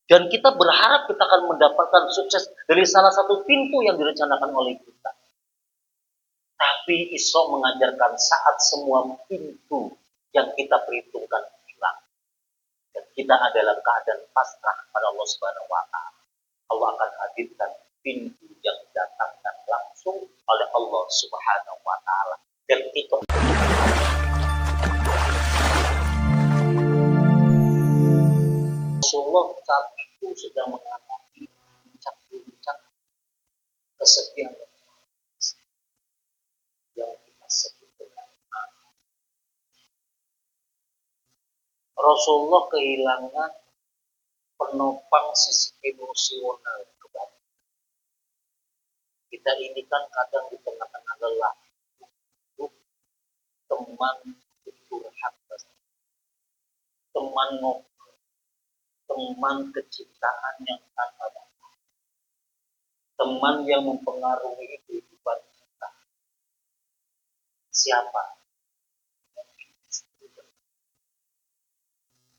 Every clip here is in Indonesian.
Dan kita berharap kita akan mendapatkan sukses dari salah satu pintu yang direncanakan oleh kita. Tapi Isra mengajarkan saat semua pintu yang kita perhitungkan hilang. Dan kita adalah keadaan pasrah pada Allah Subhanahu wa Ta'ala. Allah akan hadirkan pintu yang didatangkan langsung oleh Allah Subhanahu wa Ta'ala. Dan itu Rasulullah saat itu sedang mengalami puncak-puncak kesedihan yang kita sebut dengan Rasulullah kehilangan penopang sisi emosional kepada kita. Ini kan kadang di tengah-tengah lelah teman curhat, teman ngobrol, teman kecintaan yang tanpa batas, teman yang mempengaruhi kehidupan kita. Siapa?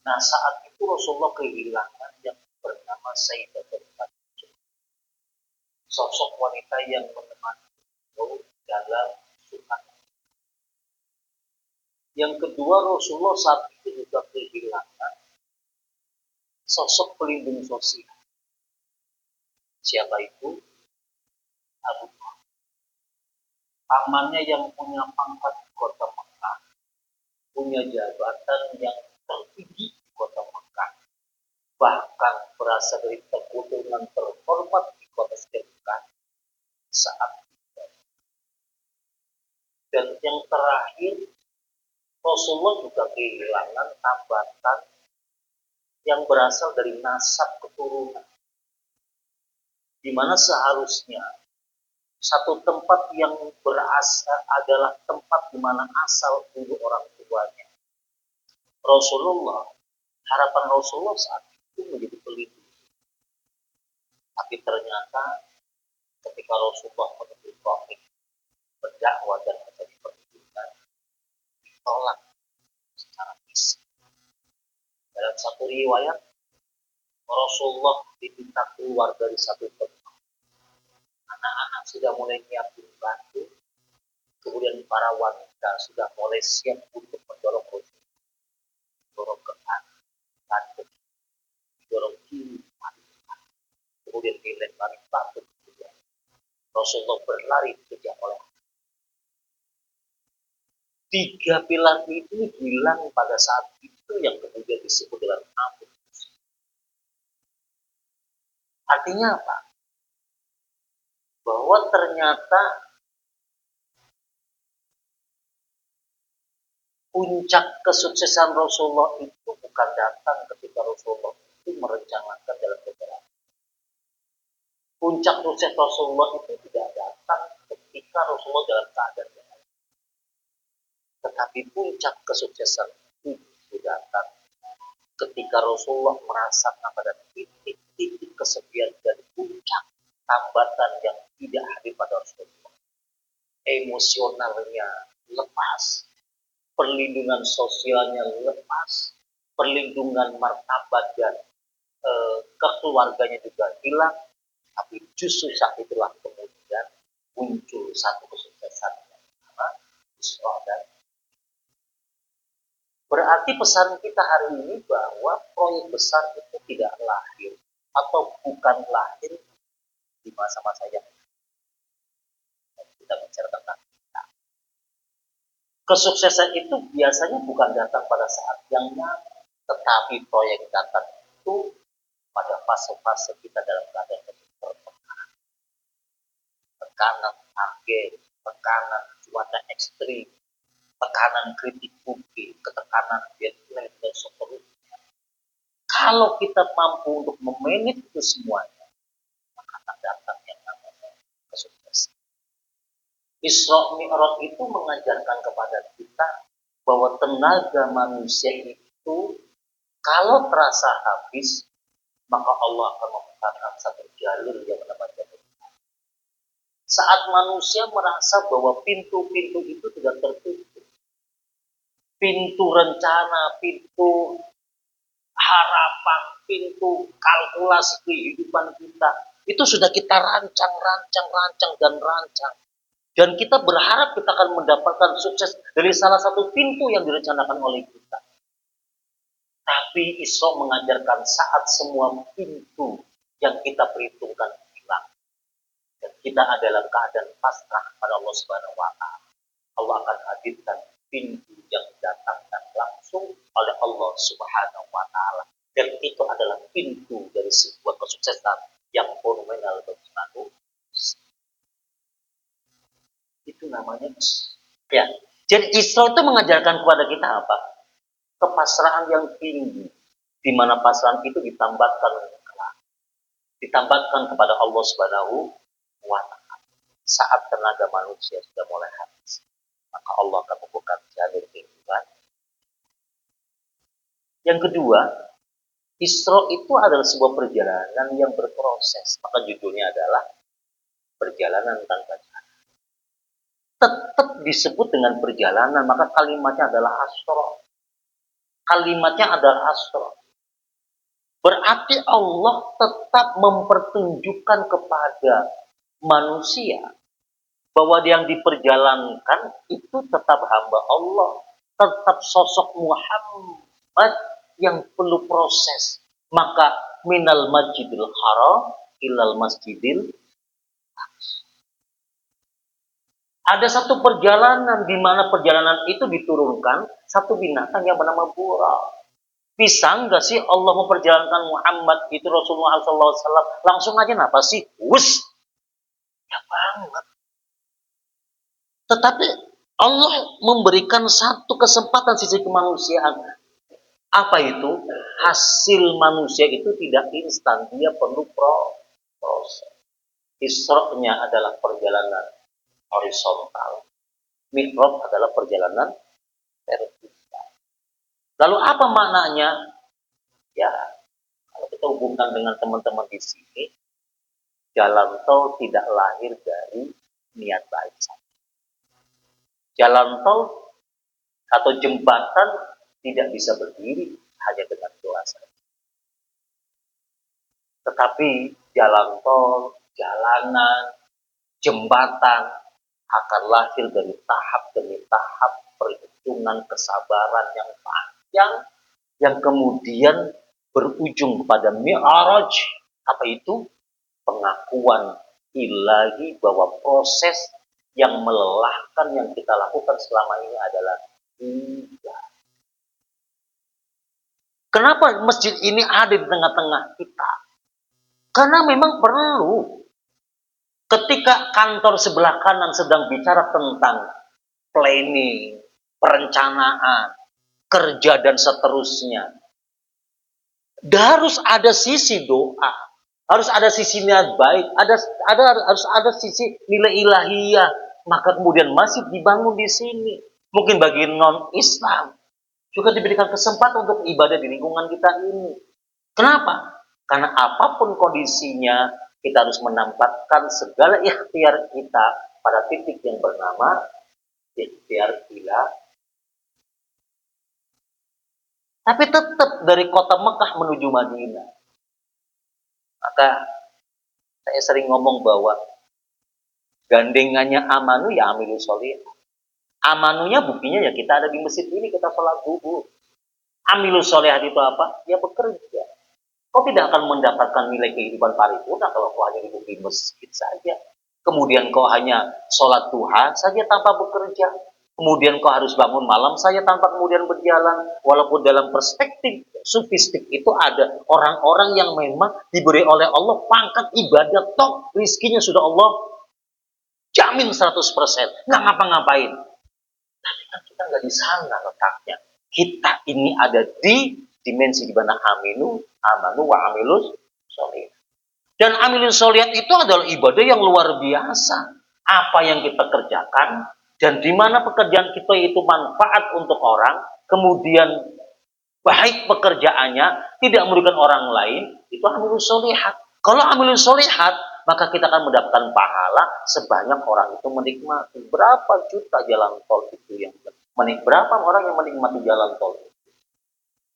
Nah, saat itu Rasulullah kehilangan yang bernama Sayyidatul Khadijah, sosok wanita yang menemani beliau dalam suka. Yang kedua, Rasulullah saat itu juga kehilangan sosok pelindung sosial. Siapa itu? Abu Bakar. Pamannya yang punya pangkat di kota Mekah, punya jabatan yang tertinggi di kota Mekah, bahkan berasal dari keturunan terhormat di kota Mekah saat itu. Dan yang terakhir, Rasulullah juga kehilangan tambatan yang berasal dari nasab keturunan, di mana seharusnya satu tempat yang berasal adalah tempat di mana asal dulu orang tuanya. Rasulullah, harapan Rasulullah saat itu menjadi pelindung. Tapi ternyata ketika Rasulullah menuju Taif berdakwah dan menjadi pendidikan, ditolak secara fisik. Dalam satu riwayat, Rasulullah diminta keluar dari satu tempat. Anak-anak sudah mulai nyiapin batu, kemudian para wanita sudah mulai siap untuk mendorong Rasulullah. Dorong ke kanan, batu, dorong kiri, kemudian dilempari batu. Rasulullah berlari dikejar oleh 3 pilar itu hilang pada saat itu yang kemudian disebut dengan amun. Artinya apa? Bahwa ternyata puncak kesuksesan Rasulullah itu bukan datang ketika Rasulullah itu merencanakan dalam perjalanan. Puncak sukses Rasulullah itu tidak datang ketika Rasulullah dalam keadaan baik. Tetapi puncak kesuksesan itu datang ketika Rasulullah merasakan pada titik-titik kesedihan dan puncak tambatan yang tidak hadir pada Rasulullah. Emosionalnya lepas, perlindungan sosialnya lepas, perlindungan martabat dan kekeluarganya juga hilang. Tapi justru saat itulah kemudian muncul satu kesuksesan yang bernama Isra dan berarti pesan kita hari ini bahwa proyek besar itu tidak lahir atau bukan lahir di masa-masa yang kita bicara tentang kita. Kesuksesan itu biasanya bukan datang pada saat yang nyata, tetapi proyek datang itu pada fase-fase kita dalam keadaan tertekan, tekanan target, tekanan cuaca ekstrim, tekanan kritik publik, ketekanan deadline dan seterusnya. Kalau kita mampu untuk memanage itu semuanya, maka akan datang yang namanya kesuksesan. Isra Mi'raj itu mengajarkan kepada kita bahwa tenaga manusia itu kalau terasa habis, maka Allah akan membukakan satu jalur yang namanya Tuhan. Saat manusia merasa bahwa pintu-pintu itu tidak tertutup, pintu rencana, pintu harapan, pintu kalkulasi kehidupan kita. Itu sudah kita rancang. Dan kita berharap kita akan mendapatkan sukses dari salah satu pintu yang direncanakan oleh kita. Tapi Isra mengajarkan saat semua pintu yang kita perhitungkan hilang. Dan kita adalah keadaan pasrah pada Allah Subhanahu wa Ta'ala. Allah akan hadirkan pintu yang didatangkan langsung oleh Allah Subhanahu wa Ta'ala. Dan itu adalah pintu dari sebuah kesuksesan yang fenomenal bagi manusia. Itu namanya ya. Jadi Isra itu mengajarkan kepada kita apa? Kepasrahan yang tinggi, di mana pasrahan itu ditambahkan kepada Allah Subhanahu wa Ta'ala. Saat tenaga manusia sudah mulai habis, maka Allah akan membuka jalur kehidupan. Yang kedua, Isra itu adalah sebuah perjalanan yang berproses. Maka judulnya adalah perjalanan tanpa jalan. Tetap disebut dengan perjalanan, maka kalimatnya adalah Asra. Berarti Allah tetap mempertunjukkan kepada manusia bahwa yang diperjalankan itu tetap hamba Allah, tetap sosok Muhammad yang perlu proses. Maka minal masjidil haram ilal masjidil aqsa. Ada satu perjalanan di mana perjalanan itu diturunkan satu binatang yang bernama buraq. Bisa nggak sih Allah memperjalankan Muhammad itu Rasulullah SAW langsung aja napa sih? Wus, ya banget. Tetapi Allah memberikan satu kesempatan sisi kemanusiaan. Apa itu? Hasil manusia itu tidak instan, dia perlu proses. Isra-nya adalah perjalanan horizontal, Mi'raj adalah perjalanan vertikal. Lalu apa maknanya? Ya, kalau kita hubungkan dengan teman-teman di sini, jalan tol tidak lahir dari niat baik saja. Jalan tol atau jembatan tidak bisa berdiri hanya dengan doa saja. Tetapi jalan tol, jalanan, jembatan akan lahir dari tahap demi tahap perhitungan kesabaran yang panjang yang kemudian berujung kepada mi'raj. Apa itu? Pengakuan ilahi bahwa proses yang melelahkan yang kita lakukan selama ini adalah ibadah. Kenapa masjid ini ada di tengah-tengah kita? Karena memang perlu. Ketika kantor sebelah kanan sedang bicara tentang planning, perencanaan, kerja dan seterusnya, harus ada sisi doa, harus ada sisi niat baik, harus ada sisi nilai ilahiyah. Maka kemudian masjid dibangun di sini. Mungkin bagi non-Islam juga diberikan kesempatan untuk ibadah di lingkungan kita ini. Kenapa? Karena apapun kondisinya, kita harus menempatkan segala ikhtiar kita pada titik yang bernama ikhtiar ilah. Tapi tetap dari kota Mekah menuju Madinah. Maka saya sering ngomong bahwa gandengannya amanu ya amilu sholih. Amanunya buktinya ya kita ada di masjid ini, kita sholat zuhur. Amilu sholihat itu apa? Ya bekerja. Kau tidak akan mendapatkan nilai kehidupan paripurna kalau kau hanya duduk di masjid saja. Kemudian kau hanya sholat duha saja tanpa bekerja. Kemudian kau harus bangun malam saja tanpa kemudian berjalan. Walaupun dalam perspektif sufistik itu ada orang-orang yang memang diberi oleh Allah pangkat ibadah tok. Rizkinya sudah Allah jamin 100%. Nggak ngapa-ngapain. Tapi kan kita nggak di sana letaknya. Kita ini ada di dimensi di mana amanu wa amilus sholih. Dan amilus sholih itu adalah ibadah yang luar biasa. Apa yang kita kerjakan dan di mana pekerjaan kita itu manfaat untuk orang, kemudian baik pekerjaannya tidak merugikan orang lain, itu amilus sholihat. Kalau amilus sholihat, maka kita akan mendapatkan pahala sebanyak orang itu menikmati. Berapa juta jalan tol itu yang berapa orang yang menikmati jalan tol itu?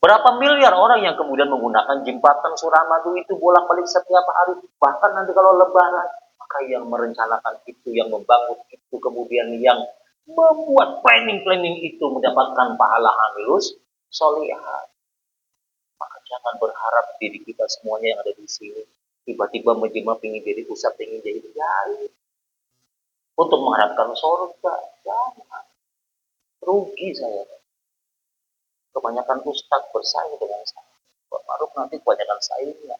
Berapa miliar orang yang kemudian menggunakan jembatan Suramadu itu bolak-balik setiap hari, bahkan nanti kalau lebaran, maka yang merencanakan itu, yang membangun itu, kemudian yang membuat planning-planning itu mendapatkan pahala amilus solihah. Maka jangan berharap diri kita semuanya yang ada di sini tiba-tiba menjelma ingin jadi pusat, ingin jadi kiai untuk mengharapkan surga. Jangan, rugi saya. Kebanyakan ustadz bersaing dengan saya. Pak Maruf nanti kebanyakan saingnya.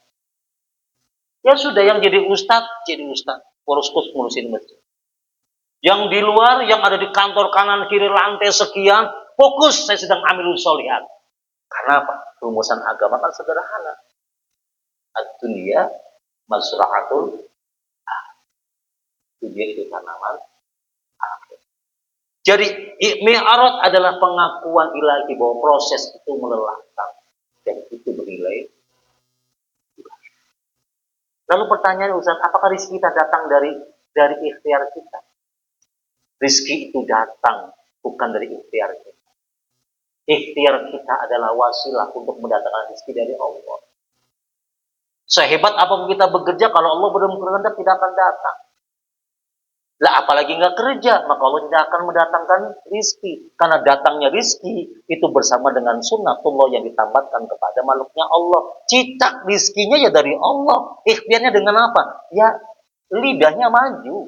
Ya sudah, yang jadi ustadz, ngurusin masjid. Yang di luar, yang ada di kantor kanan kiri lantai sekian, fokus saya sedang amilul solihat. Karena apa? Rumusan agama kan sederhana. Ad-dunya mazra'atul, dunia itu tanaman akhir. Jadi mi'arad adalah pengakuan ilahi bahwa proses itu melelahkan dan itu bernilai. Lalu pertanyaan Ustaz, apakah rezeki kita datang dari ikhtiar kita? Rezeki itu datang bukan dari ikhtiar kita. Ikhtiar kita adalah wasilah untuk mendatangkan rezeki dari Allah. Sehebat apapun kita bekerja, kalau Allah belum berkehendak tidak akan datang. Lah apalagi nggak kerja, maka Allah tidak akan mendatangkan rizki. Karena datangnya rizki itu bersama dengan sunnatullah yang ditambatkan kepada makhluknya Allah. Cicak rizkinya ya dari Allah. Ikhtiarnya dengan apa? Ya lidahnya maju.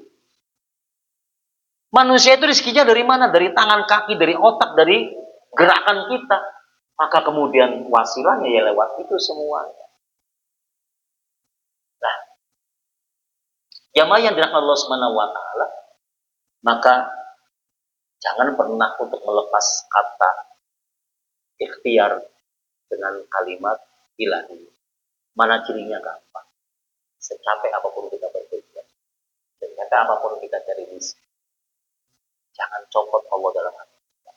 Manusia itu rizkinya dari mana? Dari tangan kaki, dari otak, dari gerakan kita. Maka kemudian wasilahnya ya lewat itu semuanya. Nah, jamaah yang dirahmati Allah Subhanahu wa taala, maka jangan pernah untuk melepas kata ikhtiar dengan kalimat ilahi. Mana cirinya gampang? Secapek apapun kita bekerja, secapek apapun kita cari rezeki, jangan copot Allah dalam hati kita.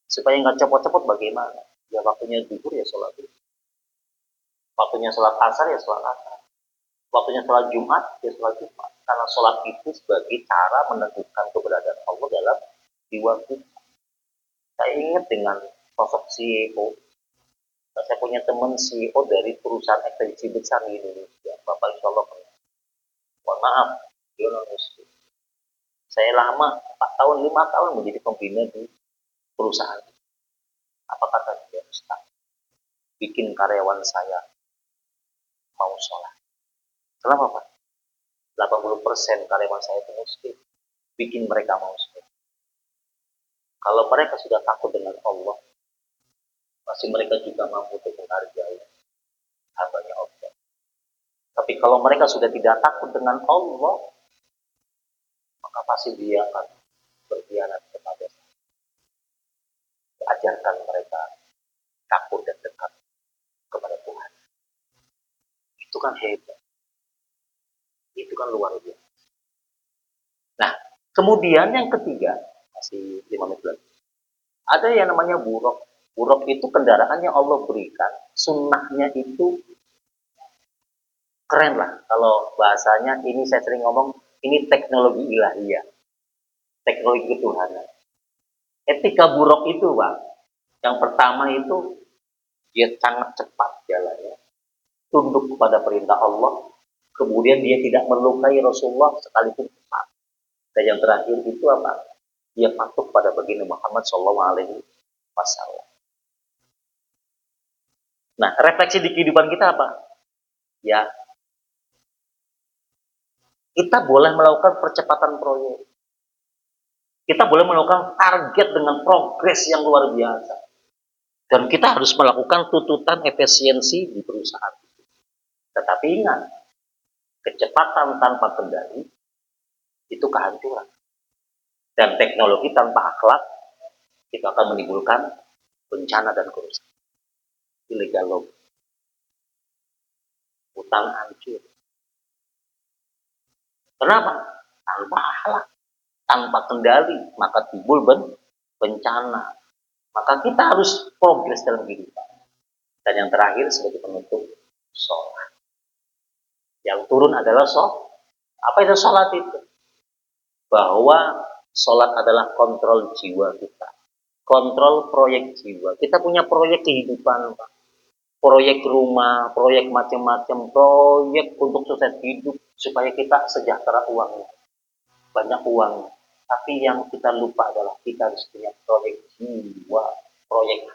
Supaya nggak copot-copot bagaimana? Ya waktunya zuhur ya sholat zuhur, waktunya sholat asar ya sholat asar, waktunya sholat Jumat ya sholat Jumat. Karena sholat itu sebagai cara menentukan keberadaan Allah dalam jiwa kita. Saya ingat dengan sosok CEO. Saya punya teman CEO dari perusahaan ekstensi besar di Indonesia, Bapak Insya Allah. Mohon maaf, dia non muslim. Saya lama 4 tahun, 5 tahun menjadi pembina di perusahaan. Apa kata dia? Ustaz, bikin karyawan saya mau sholat. Kenapa Pak? 80% karyawan saya itu muslim. Bikin mereka mau sholat. Kalau mereka sudah takut dengan Allah, pasti mereka juga mampu untuk menghargai hambanya Allah. Tapi kalau mereka sudah tidak takut dengan Allah, maka pasti dia akan berkhianat kepada saya. Ajarkan mereka takut dan dekat kepada Tuhan. Itu kan hebat. Itu kan luar biasa. Nah, kemudian yang ketiga, masih 5 menit lagi. Ada yang namanya buruk. Buruk itu kendaraan yang Allah berikan. Sunnahnya itu keren lah. Kalau bahasanya, ini saya sering ngomong, ini teknologi ilahiyah. Teknologi ketuhanan. Etika buruk itu, Pak. Yang pertama itu, dia sangat cepat jalannya. Tunduk kepada perintah Allah. Kemudian dia tidak melukai Rasulullah sekalipun cepat. Dan yang terakhir itu apa? Dia patuh pada baginda Muhammad SAW. Nah, refleksi di kehidupan kita apa? Ya, kita boleh melakukan percepatan proyek. Kita boleh melakukan target dengan progres yang luar biasa. Dan kita harus melakukan tuntutan efisiensi di perusahaan. Tetapi ingat, kecepatan tanpa kendali itu kehancuran. Dan teknologi tanpa akhlak itu akan menimbulkan bencana dan kerusakan. Illegal law, utang hancur. Kenapa? Tanpa akhlak, tanpa kendali, maka timbul bencana. Maka kita harus progres dalam kehidupan. Dan yang terakhir sebagai penutup, sholat. Yang turun adalah sholat. Apa itu sholat itu? Bahwa sholat adalah kontrol jiwa kita. Kontrol proyek jiwa. Kita punya proyek kehidupan, Pak. Proyek rumah, proyek macam-macam, proyek untuk sukses hidup supaya kita sejahtera uangnya, banyak uang. Tapi yang kita lupa adalah kita harus punya proyek jiwa, proyek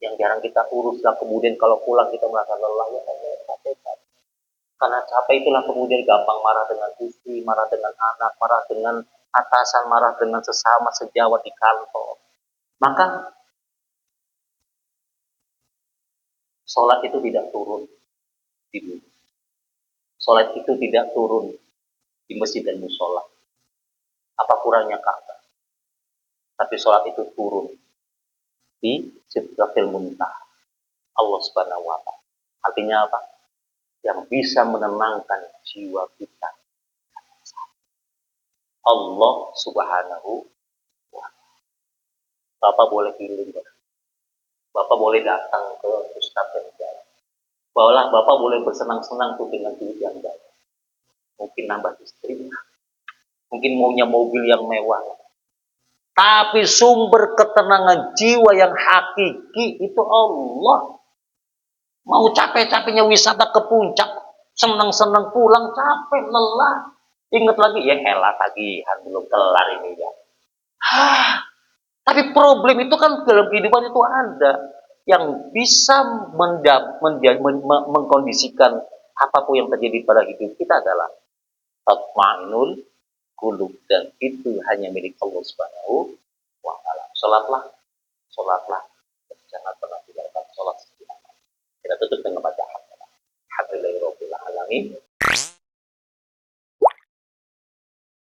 yang jarang kita urus lah. Kemudian kalau pulang kita merasa lelah, ya capek. Karena capek itulah kemudian gampang marah dengan istri, marah dengan anak, marah dengan atasan, marah dengan sesama sejawat di kantor. Maka sholat itu tidak turun di bumi. Sholat itu tidak turun di masjid dan musola. Apa kurangnya Ka'bah? Tapi sholat itu turun di Sidratil Muntaha. Allah Subhanahu wa Ta'ala. Artinya apa? Yang bisa menenangkan jiwa kita. Allah Subhanahu wa Ta'ala. Bapak boleh pilih, Bapak boleh datang ke Ustadz yang jauh. Bapak boleh bersenang-senang tuh dengan duit yang banyak. Mungkin nambah istri, mungkin maunya mobil yang mewah. Tapi sumber ketenangan jiwa yang hakiki itu Allah. Mau capek-capeknya wisata ke puncak, senang-senang pulang, capek, lelah. Ingat lagi, ya elah tagihan, belum kelar ini ya. Tapi problem itu kan dalam kehidupan itu ada. Yang bisa mengkondisikan apapun yang terjadi pada hidup kita adalah tatma'inul qulub, dan itu hanya milik Allah Subhanahu wa Ta'ala. Sholatlah